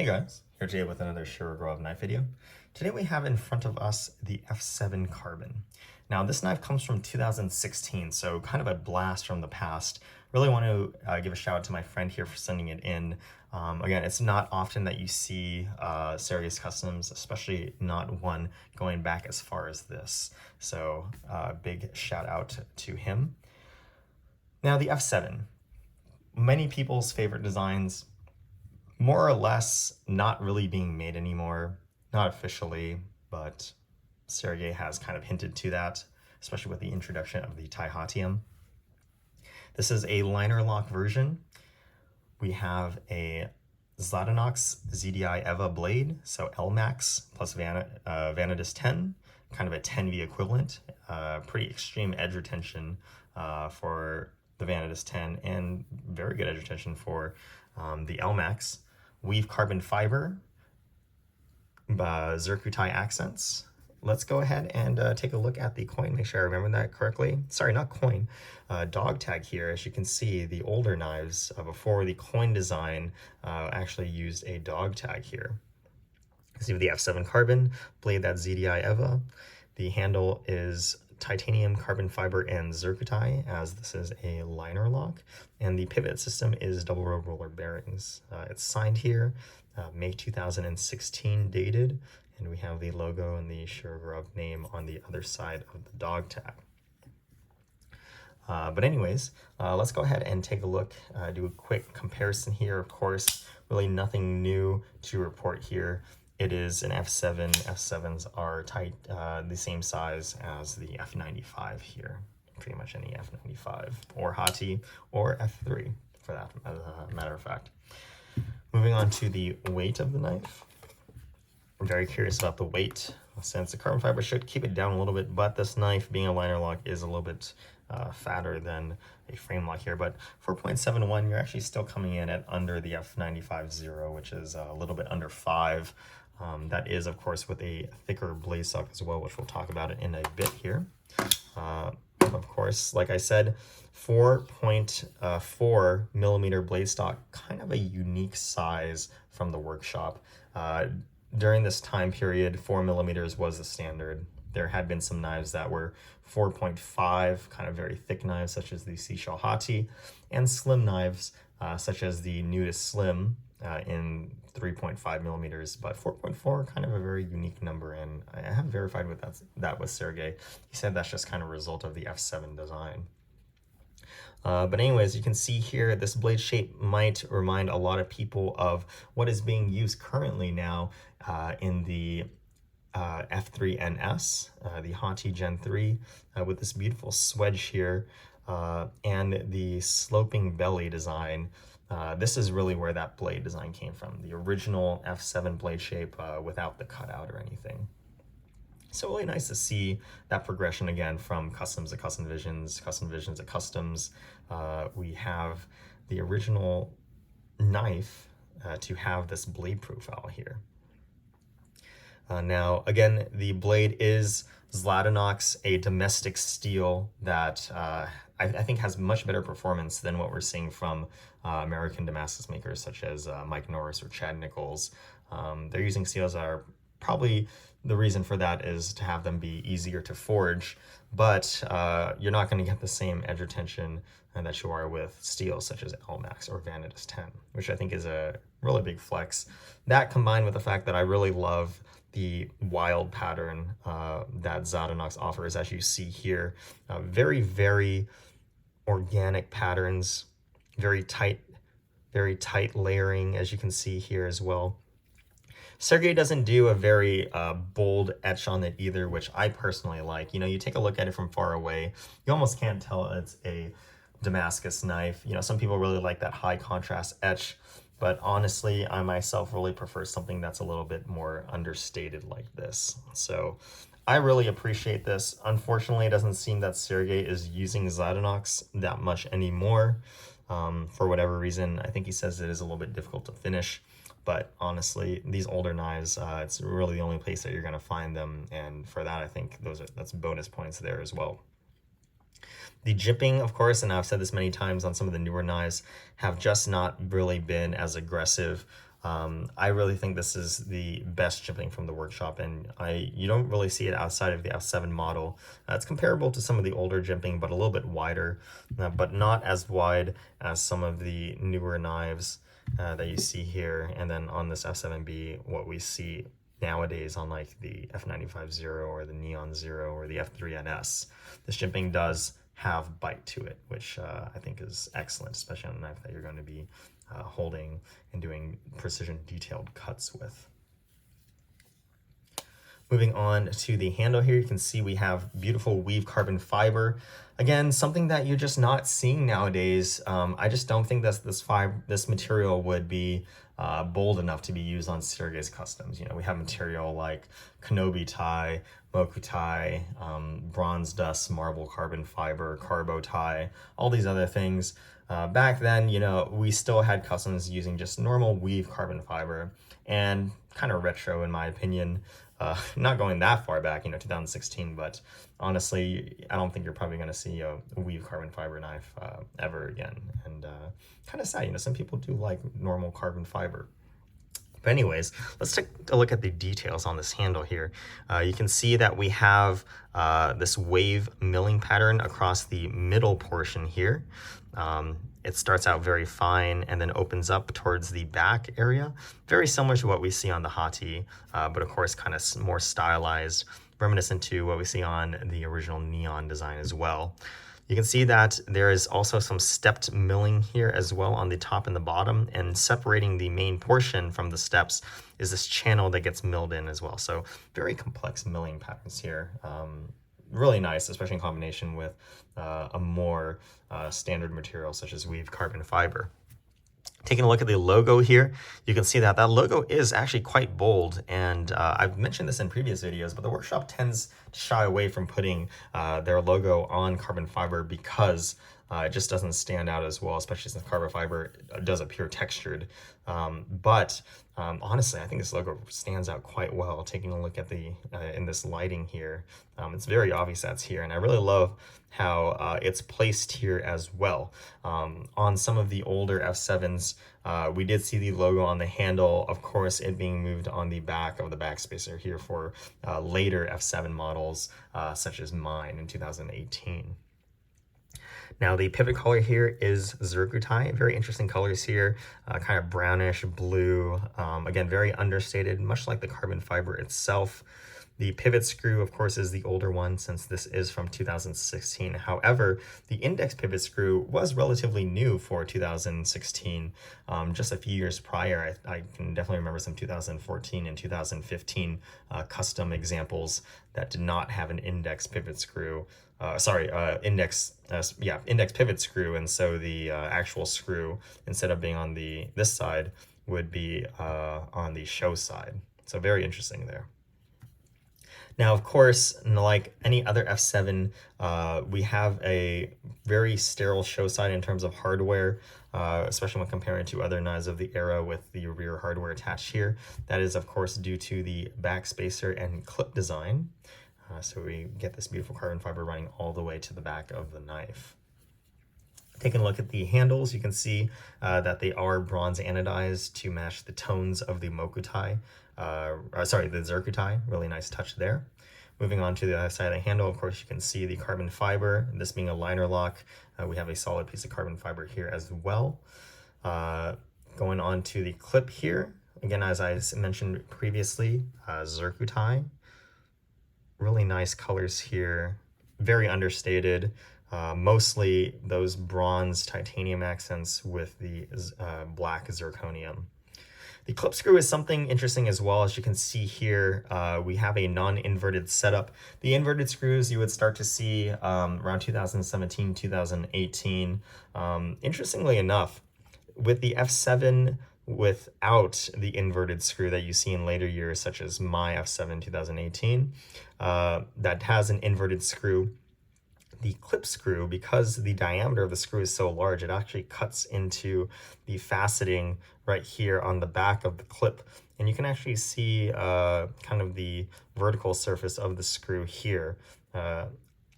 Hey guys, here today with another Shirogorov knife video. Today we have in front of us the F7 Carbon. Now this knife comes from 2016, so kind of a blast from the past. Really want to give a shout out to my friend here for sending it in. Again, it's not often that you see Sergey's Customs, especially not one going back as far as this. So big shout out to him. Now the F7, many people's favorite designs, more or less not really being made anymore, not officially, but Sergey has kind of hinted to that, especially with the introduction of the Taihatium. This is a liner lock version. We have a Zladinox ZDI EVA blade, so Elmax plus Vanadis 10, kind of a 10V equivalent, pretty extreme edge retention for the Vanadis 10 and very good edge retention for the Elmax. Weave carbon fiber, zircuti accents. Let's go ahead and take a look at the coin, make sure I remember that correctly. Sorry, not coin, dog tag here. As you can see, the older knives before the coin design actually used a dog tag here. See the F7 Carbon, blade that ZDI EVA. The handle is titanium, carbon fiber, and zircuti, as this is a liner lock, and the pivot system is double row roller bearings. It's signed here, May 2016 dated, and we have the logo and the Shirogorov name on the other side of the dog tag. But anyways, let's go ahead and take a look, do a quick comparison here. Of course, really nothing new to report here. It is an F7. F7s are tight, the same size as the F95 here. Pretty much any F95 or Hati or F3 for that matter of fact. Moving on to the weight of the knife. I'm very curious about the weight, since the carbon fiber should keep it down a little bit, but this knife, being a liner lock, is a little bit fatter than a frame lock here, but 4.71, you're actually still coming in at under the F95-0, which is a little bit under 5. That is, of course, with a thicker blade stock as well, which we'll talk about it in a bit here. Of course, like I said, 4.4 millimeter blade stock, kind of a unique size from the workshop. During this time period, 4 millimeters was the standard. There had been some knives that were 4.5, kind of very thick knives, such as the Seashell Hati, and slim knives, such as the Nudist Slim in 3.5 millimeters, but 4.4, kind of a very unique number, and I have verified with that with Sergey. He said that's just kind of a result of the F7 design. But anyways, you can see here, this blade shape might remind a lot of people of what is being used currently now in the F3NS, the Hati Gen 3, with this beautiful swedge here and the sloping belly design. This is really where that blade design came from, the original F7 blade shape without the cutout or anything. So really nice to see that progression again from customs to custom visions to customs. We have the original knife to have this blade profile here. Now, again, the blade is Zladinox, a domestic steel that I think has much better performance than what we're seeing from American Damascus makers such as Mike Norris or Chad Nichols. They're using steels that are probably, the reason for that is to have them be easier to forge, but you're not going to get the same edge retention that you are with steels such as Elmax or Vanadis 10, which I think is a really big flex. That combined with the fact that I really love the wild pattern that Zladinox offers, as you see here. Very, very organic patterns, very tight layering, as you can see here as well. Sergey doesn't do a very bold etch on it either, which I personally like. You know, you take a look at it from far away, you almost can't tell it's a Damascus knife. You know, some people really like that high contrast etch, but honestly, I myself really prefer something that's a little bit more understated like this. So I really appreciate this. Unfortunately, it doesn't seem that Sergey is using Zladinox that much anymore. For whatever reason, I think he says it is a little bit difficult to finish. But honestly, these older knives, it's really the only place that you're going to find them. And for that, I think that's bonus points there as well. The jimping, of course, and I've said this many times on some of the newer knives, have just not really been as aggressive. I really think this is the best jimping from the workshop, and you don't really see it outside of the F7 model. It's comparable to some of the older jimping, but a little bit wider, but not as wide as some of the newer knives that you see here. And then on this F7B, what we see nowadays on like the F95 Zero or the Neon Zero or the F3NS, this jimping does have bite to it, which I think is excellent, especially on a knife that you're going to be holding and doing precision detailed cuts with. Moving on to the handle here, you can see we have beautiful weave carbon fiber. Again, something that you're just not seeing nowadays. I just don't think that this material would be bold enough to be used on Sergei's customs. You know, we have material like Kenobi tie, Moku tie, bronze dust, marble carbon fiber, carbo tie, all these other things. Back then, you know, we still had customs using just normal weave carbon fiber, and kind of retro in my opinion. Not going that far back, you know, 2016, but honestly, I don't think you're probably going to see a weave carbon fiber knife ever again. And kind of sad, you know, some people do like normal carbon fiber. But anyways, let's take a look at the details on this handle here. You can see that we have this wave milling pattern across the middle portion here. It starts out very fine and then opens up towards the back area, very similar to what we see on the Hati, but of course kind of more stylized, reminiscent to what we see on the original Neon design as well. You can see that there is also some stepped milling here as well on the top and the bottom, and separating the main portion from the steps is this channel that gets milled in as well. So very complex milling patterns here. Really nice, especially in combination with a more standard material such as weave carbon fiber. Taking a look at the logo here, you can see that that logo is actually quite bold, and I've mentioned this in previous videos, but the workshop tends to shy away from putting their logo on carbon fiber because it just doesn't stand out as well, especially since carbon fiber does appear textured. Honestly, I think this logo stands out quite well. Taking a look at the in this lighting here, it's very obvious that's here, and I really love how it's placed here as well. On some of the older F7s, we did see the logo on the handle, of course it being moved on the back of the backspacer here for later F7 models, such as mine in 2018. Now the pivot color here is Zircutai, very interesting colors here, kind of brownish blue, again, very understated, much like the carbon fiber itself. The pivot screw, of course, is the older one since this is from 2016. However, the index pivot screw was relatively new for 2016. Just a few years prior, I can definitely remember some 2014 and 2015 custom examples that did not have an index pivot screw. Index pivot screw, and so the actual screw, instead of being on this side, would be on the show side. So very interesting there. Now, of course, like any other F7, we have a very sterile show side in terms of hardware, especially when comparing to other knives of the era with the rear hardware attached here. That is, of course, due to the backspacer and clip design. So we get this beautiful carbon fiber running all the way to the back of the knife. Taking a look at the handles, you can see that they are bronze anodized to match the tones of the Mokutai. The Zircutai, really nice touch there. Moving on to the other side of the handle, of course, you can see the carbon fiber. This being a liner lock, we have a solid piece of carbon fiber here as well. Going on to the clip here, again, as I mentioned previously, Zircutai. Really nice colors here, very understated. Mostly those bronze titanium accents with the black zirconium. The clip screw is something interesting as well. As you can see here, we have a non-inverted setup. The inverted screws you would start to see around 2017, 2018. Interestingly enough, with the F7 without the inverted screw that you see in later years, such as my F7 2018, that has an inverted screw, the clip screw, because the diameter of the screw is so large, it actually cuts into the faceting right here on the back of the clip. And you can actually see kind of the vertical surface of the screw here.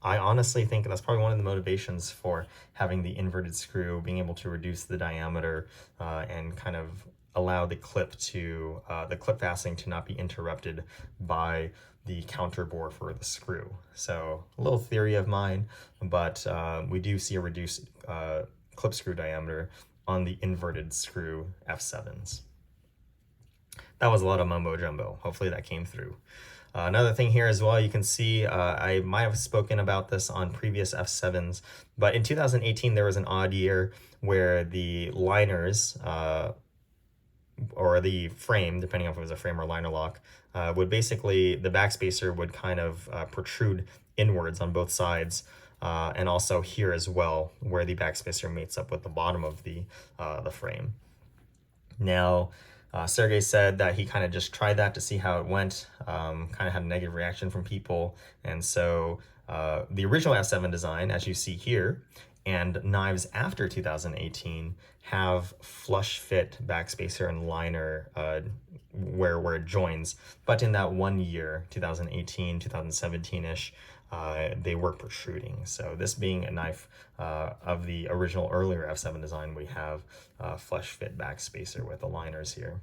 I honestly think that's probably one of the motivations for having the inverted screw, being able to reduce the diameter and kind of allow the clip to the clip fastening to not be interrupted by the counter bore for the screw. So a little theory of mine, but we do see a reduced clip screw diameter on the inverted screw F7s. That was a lot of mumbo jumbo. Hopefully that came through. Another thing here as well, you can see, I might have spoken about this on previous F7s, but in 2018 there was an odd year where the liners, or the frame, depending on if it was a frame or liner lock, would basically, the backspacer would kind of protrude inwards on both sides, and also here as well, where the backspacer meets up with the bottom of the frame. Now, Sergey said that he kind of just tried that to see how it went, kind of had a negative reaction from people, and so the original F7 design, as you see here, and knives after 2018 have flush fit backspacer and liner where it joins, but in that 1 year, 2018, 2017-ish, they were protruding. So this being a knife of the original earlier F7 design, we have flush fit backspacer with the liners here.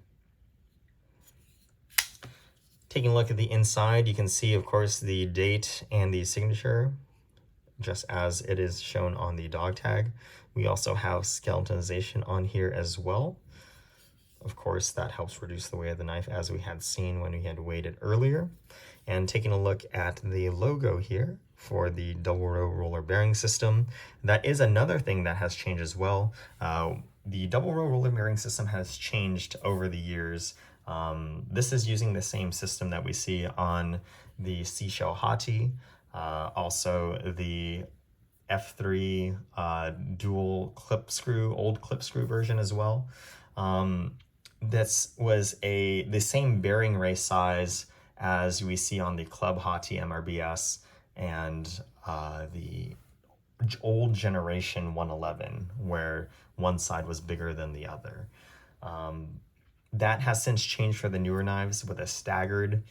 Taking a look at the inside, you can see, of course, the date and the signature, just as it is shown on the dog tag. We also have skeletonization on here as well. Of course, that helps reduce the weight of the knife, as we had seen when we had weighed it earlier. And taking a look at the logo here for the double row roller bearing system, that is another thing that has changed as well. The double row roller bearing system has changed over the years. This is using the same system that we see on the Seashell Hati, also the F3 dual clip screw, old clip screw version as well. This was the same bearing ray size as we see on the Club Hati MRBS and the old generation 111, where one side was bigger than the other. That has since changed for the newer knives with a staggered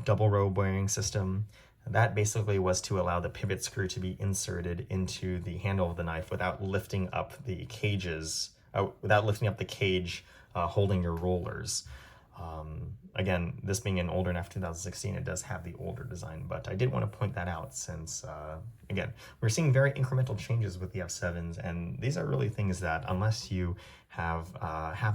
double row bearing system. That basically was to allow the pivot screw to be inserted into the handle of the knife without lifting up the cages, without lifting up the cage holding your rollers. Again, this being an older knife, 2016, it does have the older design, but I did want to point that out since, again, we're seeing very incremental changes with the F7s, and these are really things that, unless you have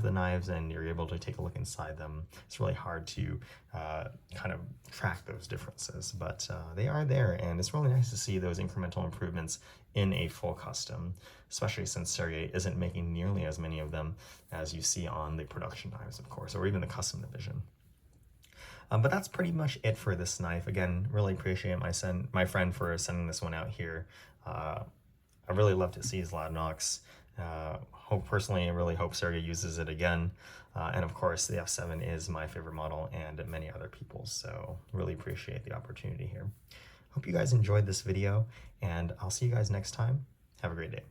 the knives and you're able to take a look inside them, it's really hard to kind of track those differences, but they are there, and it's really nice to see those incremental improvements in a full custom, especially since Sergey isn't making nearly as many of them as you see on the production knives, of course, or even the custom division. But that's pretty much it for this knife. Again, really appreciate my friend for sending this one out here. I really love to see Zladinox. Personally, I really hope Sergey uses it again. And of course, the F7 is my favorite model and many other people's. So really appreciate the opportunity here. Hope you guys enjoyed this video, and I'll see you guys next time. Have a great day.